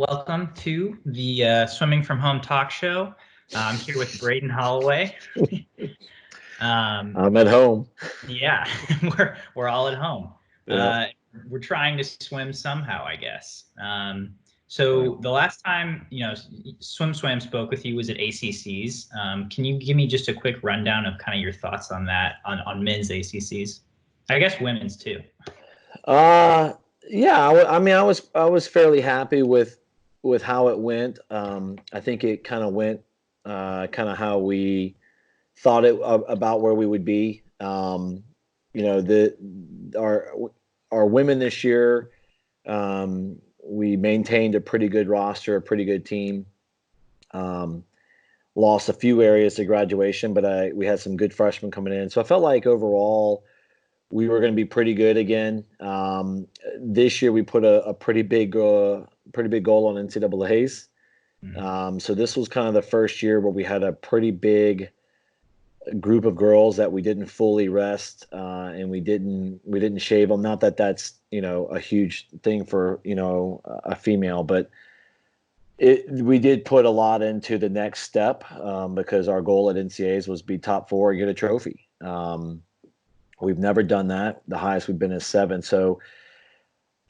Welcome to the Swimming from Home talk show. I'm here with Braden Holloway. I'm at home. Yeah, we're all at home. Yeah. We're trying to swim somehow, I guess. So the last time SwimSwam spoke with you was at ACC's. Can you give me just a quick rundown of kind of your thoughts on that on men's ACCs? I guess women's too. Yeah. I was fairly happy with how it went. I think it kind of went kind of how we thought it about where we would be. Our women this year, we maintained a pretty good roster, a pretty good team. Lost a few areas to graduation, but we had some good freshmen coming in. So I felt like overall we were going to be pretty good again. This year we put a pretty big goal on NCAA's. So this was kind of the first year where we had a pretty big group of girls that we didn't fully rest, and we didn't shave them. Not that that's a huge thing for a female, but we did put a lot into the next step, because our goal at NCAA's was be top 4 and get a trophy. We've never done that. The highest we've been is 7. So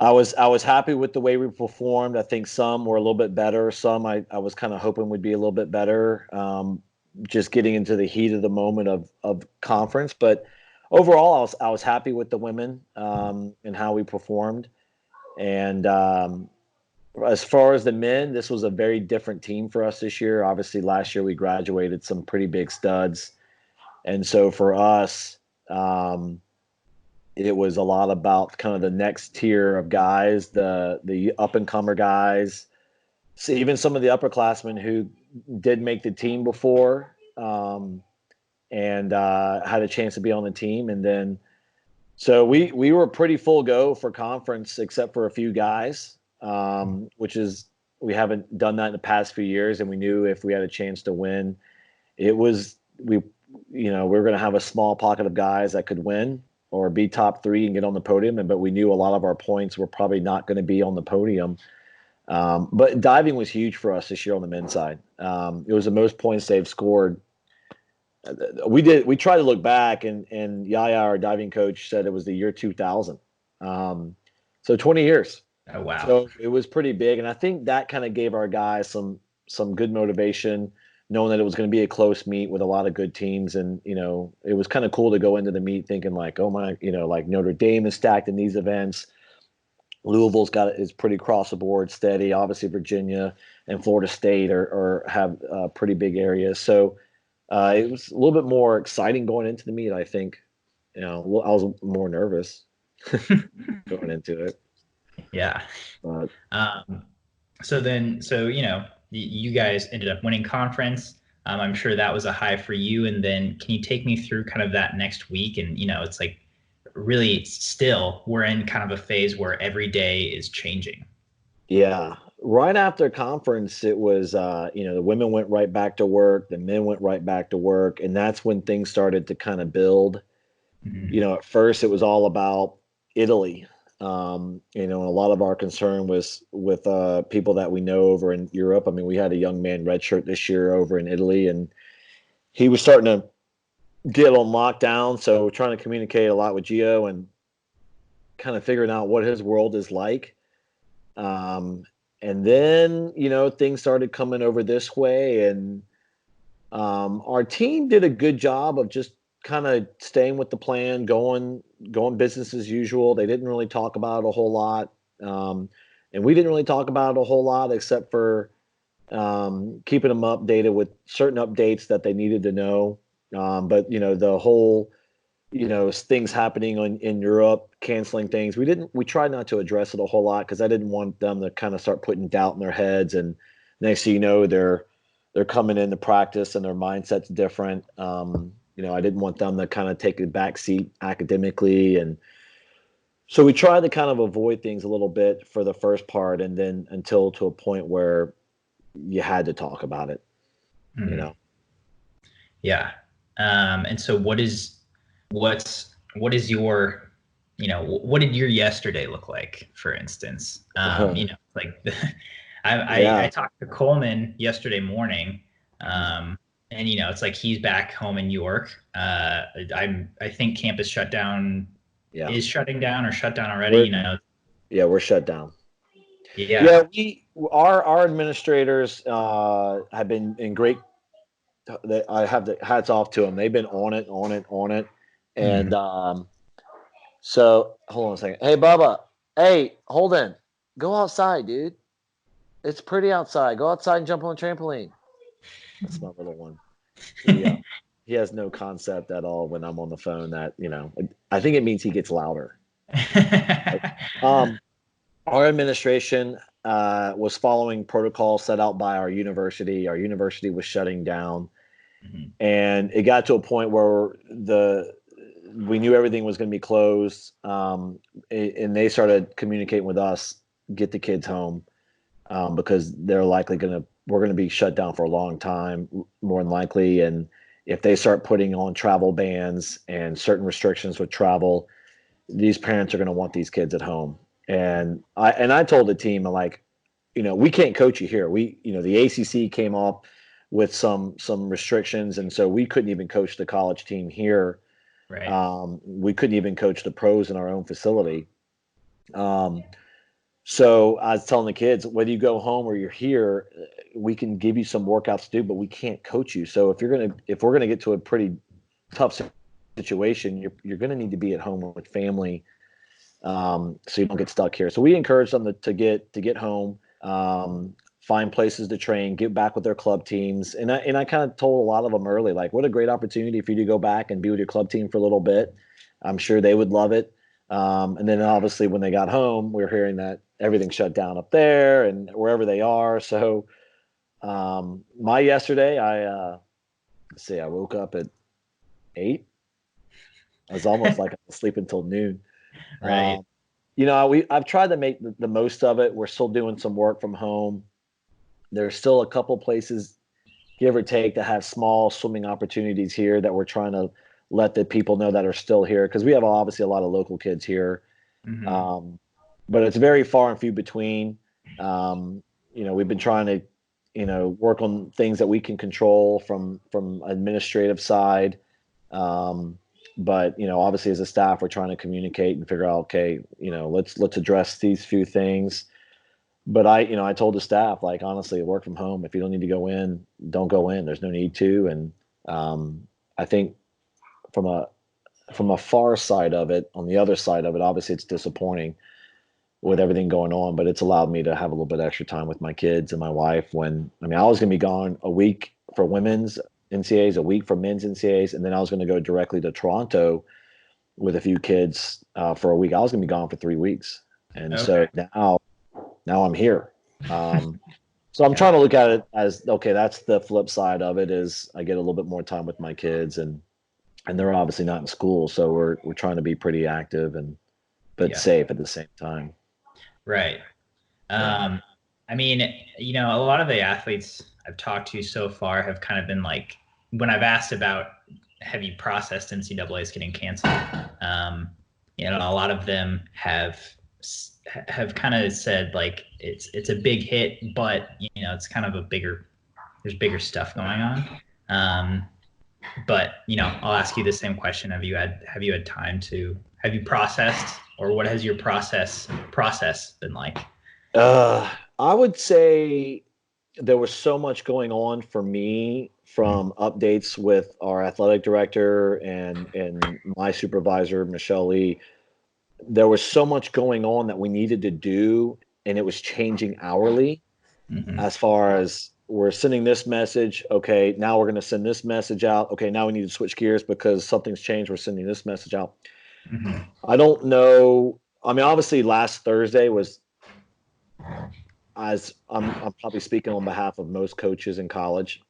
I was happy with the way we performed. I think some were a little bit better. Some I was kind of hoping would be a little bit better, just getting into the heat of the moment of conference. But overall, I was happy with the women, and how we performed. And as far as the men, this was a very different team for us this year. Obviously, last year we graduated some pretty big studs. And so for us, it was a lot about kind of the next tier of guys, the up-and-comer guys. So even some of the upperclassmen who did make the team before, and had a chance to be on the team. And then so we were pretty full go for conference except for a few guys, which is we haven't done that in the past few years. And we knew if we had a chance to win, we were going to have a small pocket of guys that could win or be top 3 and get on the podium. But we knew a lot of our points were probably not going to be on the podium. But diving was huge for us this year on the men's side. It was the most points they've scored. We tried to look back, and Yaya, our diving coach, said it was the year 2000. So 20 years. Oh, wow. So it was pretty big. And I think that kind of gave our guys some good motivation, knowing that it was going to be a close meet with a lot of good teams. And, it was kind of cool to go into the meet thinking like, oh my, like Notre Dame is stacked in these events. Louisville's is pretty across the board steady. Obviously Virginia and Florida State have pretty big areas. So it was a little bit more exciting going into the meet. I think, I was more nervous going into it. Yeah. But, So you guys ended up winning conference. I'm sure that was a high for you. And then can you take me through kind of that next week? And, it's like really still we're in kind of a phase where every day is changing. Yeah. Right after conference, it was, the women went right back to work. The men went right back to work. And that's when things started to kind of build. Mm-hmm. At first it was all about Italy. A lot of our concern was with people that we know over in Europe. I mean, we had a young man redshirt this year over in Italy, and he was starting to get on lockdown. So we're trying to communicate a lot with Gio and kind of figuring out what his world is like. And then, things started coming over this way, and our team did a good job of just kind of staying with the plan, going business as usual. They didn't really talk about it a whole lot. And we didn't really talk about it a whole lot except for keeping them updated with certain updates that they needed to know. But the whole, things happening in Europe, canceling things. We tried not to address it a whole lot because I didn't want them to kind of start putting doubt in their heads. And next thing you know, they're coming into practice and their mindset's different. I didn't want them to kind of take a back seat academically. And so we tried to kind of avoid things a little bit for the first part, and then until to a point where you had to talk about it, Mm-hmm. Yeah. And so what is your, what did your yesterday look like, for instance? I Yeah. talked to Coleman yesterday morning, and it's like he's back home in York. I think campus shutdown Yeah. is shutting down or shut down already. We're we're shut down. Yeah. Yeah, our administrators have been in great. I have the hats off to them. They've been on it, on it, on it, and Mhm. so hold on a second. Hey, Bubba. Hey, Holden, go outside, dude. It's pretty outside. Go outside and jump on a trampoline. That's my little one. He has no concept at all when I'm on the phone that, I think it means he gets louder. Um, our administration was following protocol set out by our university. Our university was shutting down, Mhm. and it got to a point where we knew everything was going to be closed, and they started communicating with us, get the kids home, because we're going to be shut down for a long time, more than likely. And if they start putting on travel bans and certain restrictions with travel, these parents are going to want these kids at home. And I told the team, like, we can't coach you here. The ACC came up with some restrictions, and so we couldn't even coach the college team here. Right. We couldn't even coach the pros in our own facility. So I was telling the kids, whether you go home or you're here, we can give you some workouts to do, but we can't coach you. So if we're gonna get to a pretty tough situation, you're gonna need to be at home with family, so you don't get stuck here. So we encourage them to get home, find places to train, get back with their club teams. And I kind of told a lot of them early, like, what a great opportunity for you to go back and be with your club team for a little bit. I'm sure they would love it. And then obviously when they got home, we were hearing that everything shut down up there and wherever they are. So my yesterday, let's see, I woke up at 8. I was almost like I was sleeping until noon. Right. Um, I've tried to make the most of it. We're still doing some work from home. There's still a couple places, give or take, that have small swimming opportunities here that we're trying to let the people know that are still here, because we have obviously a lot of local kids here. Mhm. But it's very far and few between. We've been trying to, work on things that we can control from administrative side. But obviously as a staff, we're trying to communicate and figure out, okay, let's address these few things. But I told the staff, like, honestly, work from home. If you don't need to go in, don't go in. There's no need to. And I think from a far side of it, on the other side of it, obviously it's disappointing with everything going on, but it's allowed me to have a little bit extra time with my kids and my wife. I was going to be gone a week for women's NCAAs, a week for men's NCAAs, and then I was going to go directly to Toronto with a few kids for a week. I was going to be gone for 3 weeks, and Okay. so now I'm here. So I'm Yeah. trying to look at it as, okay, that's the flip side of it, is I get a little bit more time with my kids, and they're obviously not in school, so we're trying to be pretty active but Yeah. safe at the same time. Right. Yeah. I mean, a lot of the athletes I've talked to so far have kind of been like, when I've asked about, have you processed NCAA's getting canceled? A lot of them have kind of said, like, it's a big hit, but it's kind of there's bigger stuff going on. But I'll ask you the same question: have you had time to have you processed, or what has your process been like? I would say there was so much going on for me, from updates with our athletic director and my supervisor, Michelle Lee. There was so much going on that we needed to do, and it was changing hourly, Mm-hmm. as far as, we're sending this message. Okay, now we're going to send this message out. Okay, now we need to switch gears because something's changed. We're sending this message out. Mm-hmm. I don't know. I mean, obviously, last Thursday was, as I'm probably speaking on behalf of most coaches in college,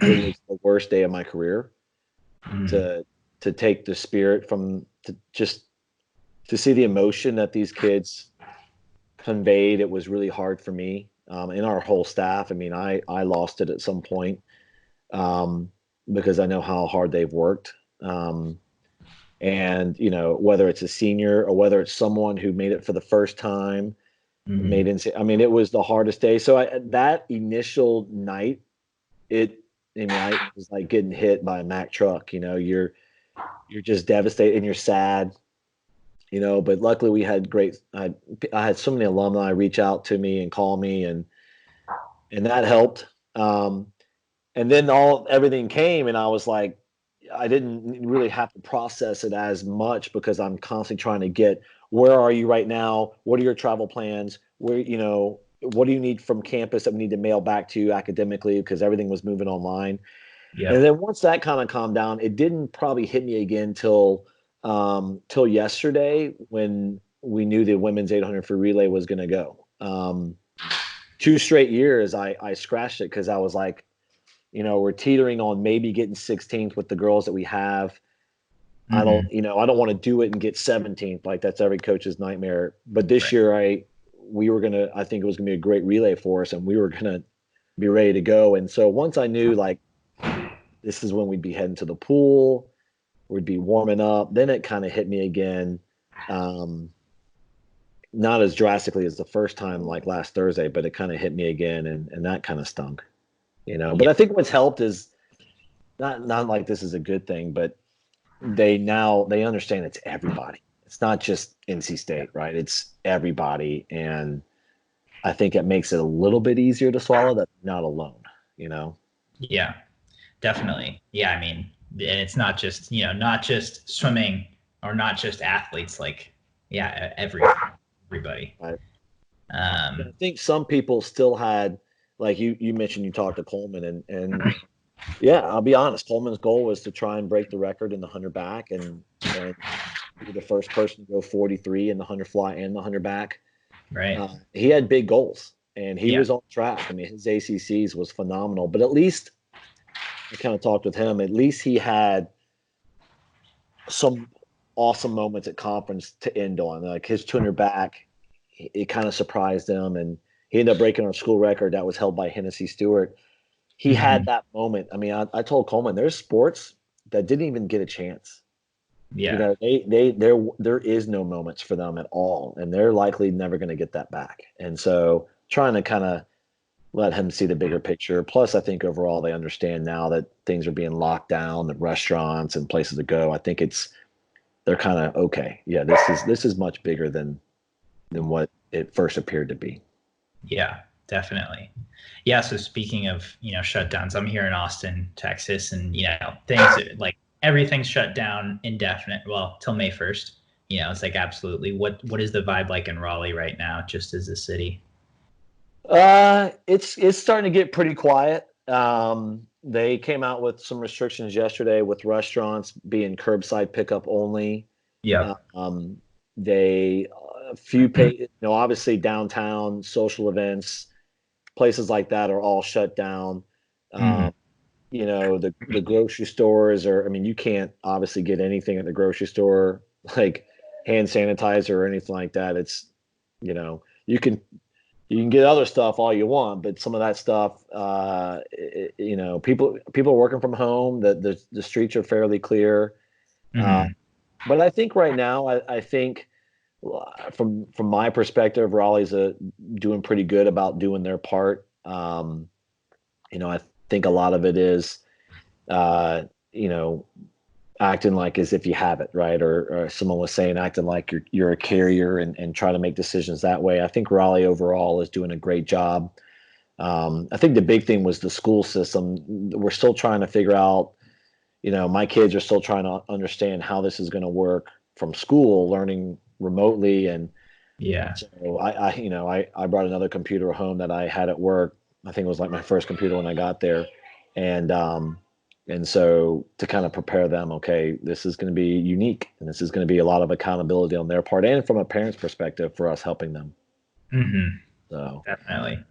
it was the worst day of my career. Mm-hmm. To take the spirit from, to see the emotion that these kids conveyed, it was really hard for me, and our whole staff. I mean, I lost it at some point, because I know how hard they've worked. And whether it's a senior or whether it's someone who made it for the first time, made I mean, it was the hardest day. So that initial night, it was like getting hit by a Mack truck. You're just devastated and you're sad. But luckily we had I had so many alumni reach out to me and call me, and that helped. And then everything came, and I was like, I didn't really have to process it as much because I'm constantly trying to get, where are you right now? What are your travel plans? What do you need from campus that we need to mail back to you academically? Because everything was moving online. Yeah. And then once that kind of calmed down, it didn't probably hit me again till yesterday, when we knew the women's 800 free relay was going to go. 2 straight years, I scratched it because I was like, we're teetering on maybe getting 16th with the girls that we have. I don't want to do it and get 17th. Like, that's every coach's nightmare. But this year, I think it was gonna be a great relay for us, and we were gonna be ready to go. And so once I knew, like, this is when we'd be heading to the pool, we'd be warming up, then it kind of hit me again. Not as drastically as the first time, like last Thursday, but it kind of hit me again, and that kind of stunk. But I think what's helped is not like this is a good thing, but they understand it's everybody. It's not just NC State, right? It's everybody. And I think it makes it a little bit easier to swallow that I'm not alone, Yeah, definitely. Yeah. I mean, and it's not just, not just swimming or not just athletes, like, yeah, everybody. Right. I think some people still had, like you mentioned, you talked to Coleman, and yeah, I'll be honest. Coleman's goal was to try and break the record in the 100 back, and be the first person to go 43 in the 100 fly and the 100 back. Right. He had big goals, and he was on track. I mean, his ACCs was phenomenal, but at least I kind of talked with him. At least he had some awesome moments at conference to end on. Like his 200 back, it kind of surprised him, and he ended up breaking our school record that was held by Hennessy Stewart. He had that moment. I mean, I told Coleman, there's sports that didn't even get a chance. Yeah. There is no moments for them at all, and they're likely never going to get that back. And so trying to kind of let him see the bigger picture. Plus, I think overall they understand now that things are being locked down, the restaurants and places to go. I think they're kind of okay. Yeah, this is much bigger than what it first appeared to be. Yeah, definitely. Yeah. So speaking of, shutdowns, I'm here in Austin, Texas, and, things like everything's shut down indefinite. Well, till May 1st, it's like, absolutely. What is the vibe like in Raleigh right now, just as a city? It's starting to get pretty quiet. They came out with some restrictions yesterday with restaurants being curbside pickup only. Yeah. Obviously downtown social events, places like that are all shut down. The grocery stores you can't obviously get anything at the grocery store, like hand sanitizer or anything like that. It's, you can get other stuff all you want, but some of that stuff, people are working from home. The streets are fairly clear. But I think right now, I think from my perspective, Raleigh's doing pretty good about doing their part. I think a lot of it is, acting like as if you have it, right? Or someone was saying, acting like you're a carrier and try to make decisions that way. I think Raleigh overall is doing a great job. I think the big thing was the school system. We're still trying to figure out, my kids are still trying to understand how this is going to work from school, learning remotely. And so I brought another computer home that I had at work. I think it was like my first computer when I got there. And so to kind of prepare them, okay, this is going to be unique, and this is going to be a lot of accountability on their part, and from a parent's perspective for us helping them. So definitely.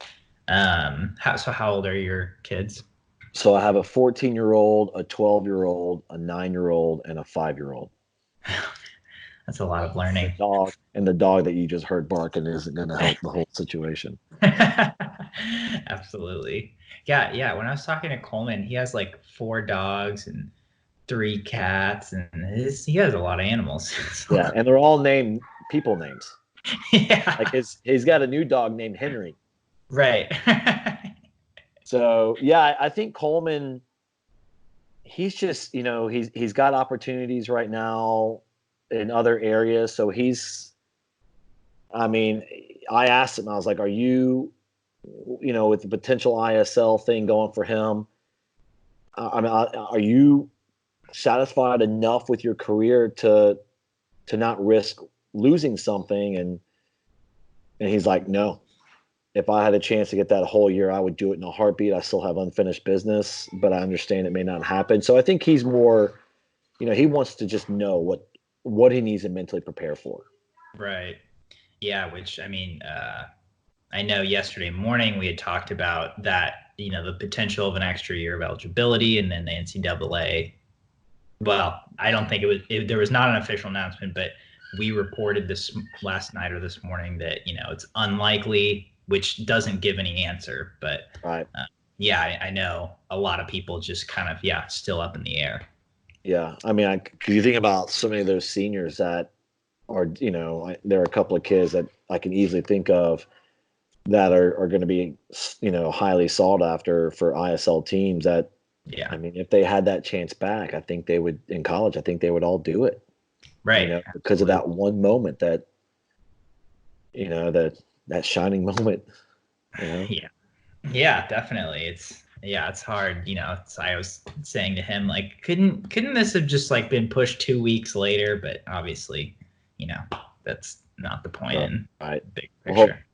How old are your kids? So I have a 14-year-old, a 12-year-old, a 9-year-old, and a 5-year-old. That's a lot of learning. The dog that you just heard barking isn't going to help the whole situation. Absolutely. Yeah. When I was talking to Coleman, he has like 4 dogs and 3 cats, and he has a lot of animals. Yeah, and they're all named people names. Like Yeah. he's got a new dog named Henry. Right. So yeah, I think Coleman, he's just, he's got opportunities right now in other areas. So I mean, I asked him, I was like, are you, with the potential ISL thing going for him, I mean, are you satisfied enough with your career to not risk losing something? And he's like, no. If I had a chance to get that whole year, I would do it in a heartbeat. I still have unfinished business, but I understand it may not happen. So I think he's more, he wants to just know what he needs to mentally prepare for. Right. Yeah, which I mean, I know yesterday morning we had talked about that, the potential of an extra year of eligibility, and then the NCAA. Well, I don't think there was not an official announcement, but we reported this last night or this morning that, it's unlikely, which doesn't give any answer. But Right. yeah, I know a lot of people just kind of, still up in the air. Yeah. I mean, you think about so many of those seniors that are, there are a couple of kids that I can easily think of that are going to be, highly sought after for ISL teams that, Yeah. I mean, if they had that chance back, I think they would, in college, I think they would all do it. Right. Because of that one moment that, that shining moment, Yeah. Yeah, definitely. It's hard. I was saying to him, like, couldn't this have just like been pushed 2 weeks later? But obviously, that's not the point in right. the big Well, picture.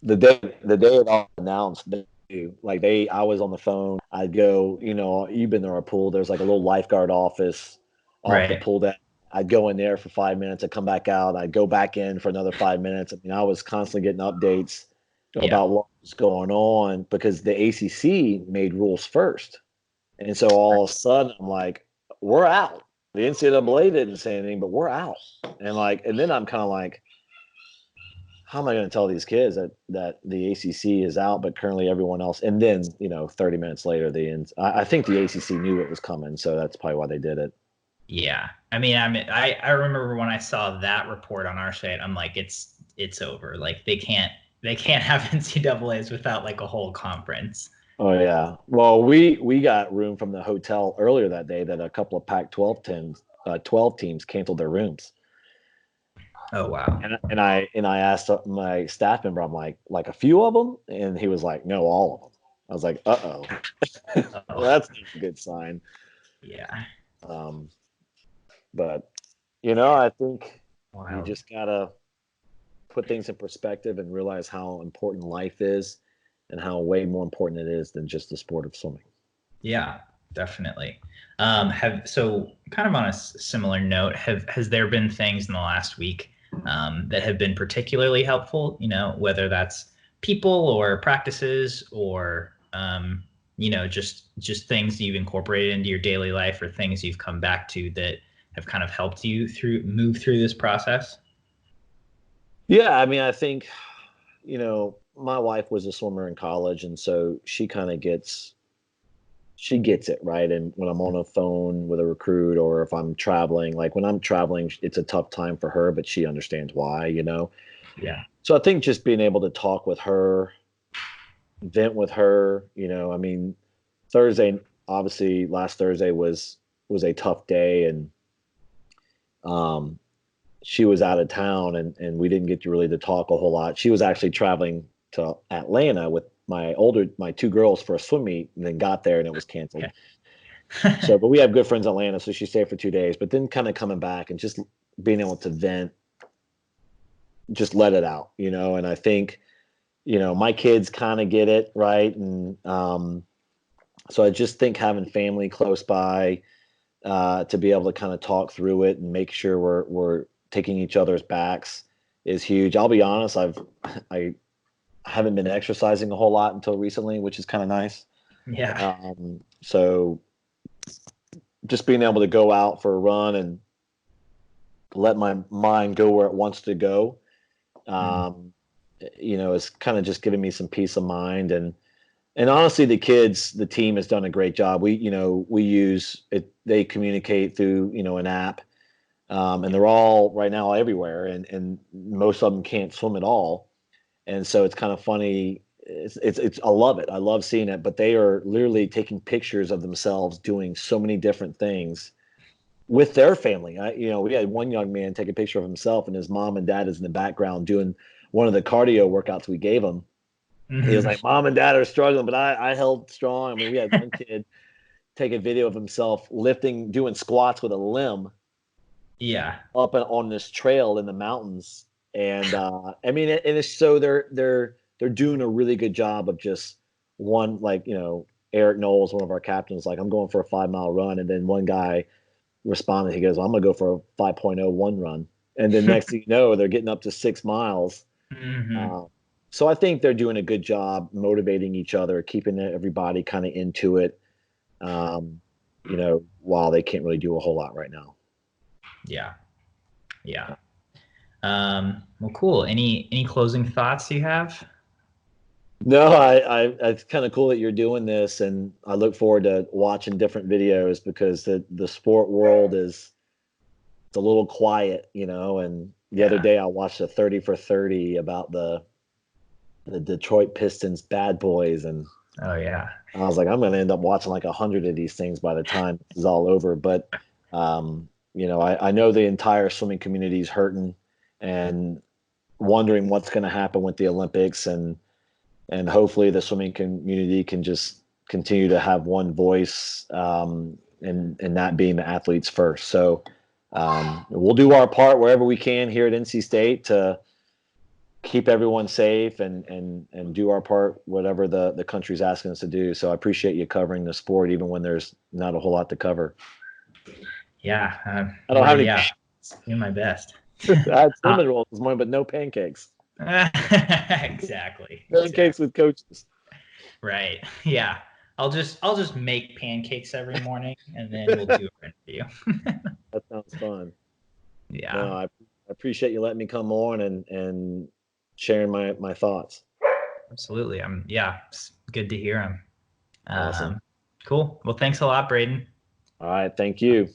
the day it all announced, I was on the phone. I'd go, you've been to our pool. There's like a little lifeguard office off the Right. pool deck. I'd go in there for 5 minutes. I'd come back out. I'd go back in for another 5 minutes. I mean, I was constantly getting updates Yeah. about what was going on because the ACC made rules first. And so all of a sudden, I'm like, we're out. The NCAA didn't say anything, but we're out. And then I'm kind of like, how am I going to tell these kids that the ACC is out, but currently everyone else? And then 30 minutes later, I think the ACC knew it was coming, so that's probably why they did it. Yeah. I mean, I remember when I saw that report on our site, I'm like, it's over. Like they can't have NCAAs without like a whole conference. Oh yeah. Well, we got room from the hotel earlier that day that a couple of Pac-12 teams, 12 teams canceled their rooms. Oh wow. And I asked my staff member, I'm like a few of them, and he was like, no, all of them. I was like, uh-oh. Oh. That's not a good sign. Yeah. Um, but I think you Wild. just gotta put things in perspective and realize how important life is and how way more important it is than just the sport of swimming. Yeah, definitely. So kind of on a similar note, has there been things in the last week that have been particularly helpful? Whether that's people or practices or just things you've incorporated into your daily life or things you've come back to that have kind of helped you move through this process. Yeah, I mean, I think, my wife was a swimmer in college, and so she kind of she gets it, right? And when I'm on a phone with a recruit or if I'm traveling, like when I'm traveling, it's a tough time for her, but she understands why. Yeah. So I think just being able to talk with her, vent with her, I mean, Thursday, obviously last Thursday was a tough day, and um she was out of town, and we didn't get to talk a whole lot. She was actually traveling to Atlanta with my two girls for a swim meet, and then got there and it was canceled. So, but we have good friends in Atlanta, so she stayed for 2 days. But then kind of coming back and just being able to vent, just let it out, And I think, my kids kind of get it, right? And so I just think having family close by to be able to kind of talk through it and make sure we're taking each other's backs is huge. I'll be honest, I haven't been exercising a whole lot until recently, which is kind of nice. Yeah. So just being able to go out for a run and let my mind go where it wants to go, is kind of just giving me some peace of mind. And honestly, the team has done a great job. We use it. They communicate through, an app. And they're all right now everywhere, and most of them can't swim at all. And so it's kind of funny. It's I love it. I love seeing it. But they are literally taking pictures of themselves doing so many different things with their family. We had one young man take a picture of himself, and his mom and dad is in the background doing one of the cardio workouts we gave him. He was like, "Mom and dad are struggling, but I held strong." I mean, we had one kid take a video of himself doing squats with a limb. Yeah. Up on this trail in the mountains, and I mean, and it's so they're doing a really good job of just one, like, Eric Knowles, one of our captains, like, I'm going for a 5 mile run, and then one guy responded, he goes, I'm gonna go for a 5.01 run, and then next thing you know, they're getting up to 6 miles. So I think they're doing a good job motivating each other, keeping everybody kind of into it, while they can't really do a whole lot right now. Yeah. Yeah. Well, cool. Any closing thoughts you have? No, it's kind of cool that you're doing this, and I look forward to watching different videos, because the sport world it's a little quiet, and the other day I watched a 30 for 30 about the Detroit Pistons bad boys, and Oh yeah. I was like, I'm going to end up watching like 100 of these things by the time this is all over. But I know the entire swimming community is hurting and wondering what's going to happen with the Olympics, and hopefully the swimming community can just continue to have one voice, and that being the athletes first. So we'll do our part wherever we can here at NC State to keep everyone safe, and do our part, whatever the country's asking us to do. So I appreciate you covering the sport, even when there's not a whole lot to cover. Yeah. I don't have any. Yeah. Do my best. I had cinnamon rolls this morning, but no pancakes. Exactly. Pancakes with coaches. Right. Yeah. I'll just make pancakes every morning, and then we'll do an interview. That sounds fun. Yeah. No, I appreciate you letting me come on and sharing my thoughts. Absolutely. It's good to hear them. Awesome. Cool. Well, thanks a lot, Braden. All right. Thank you.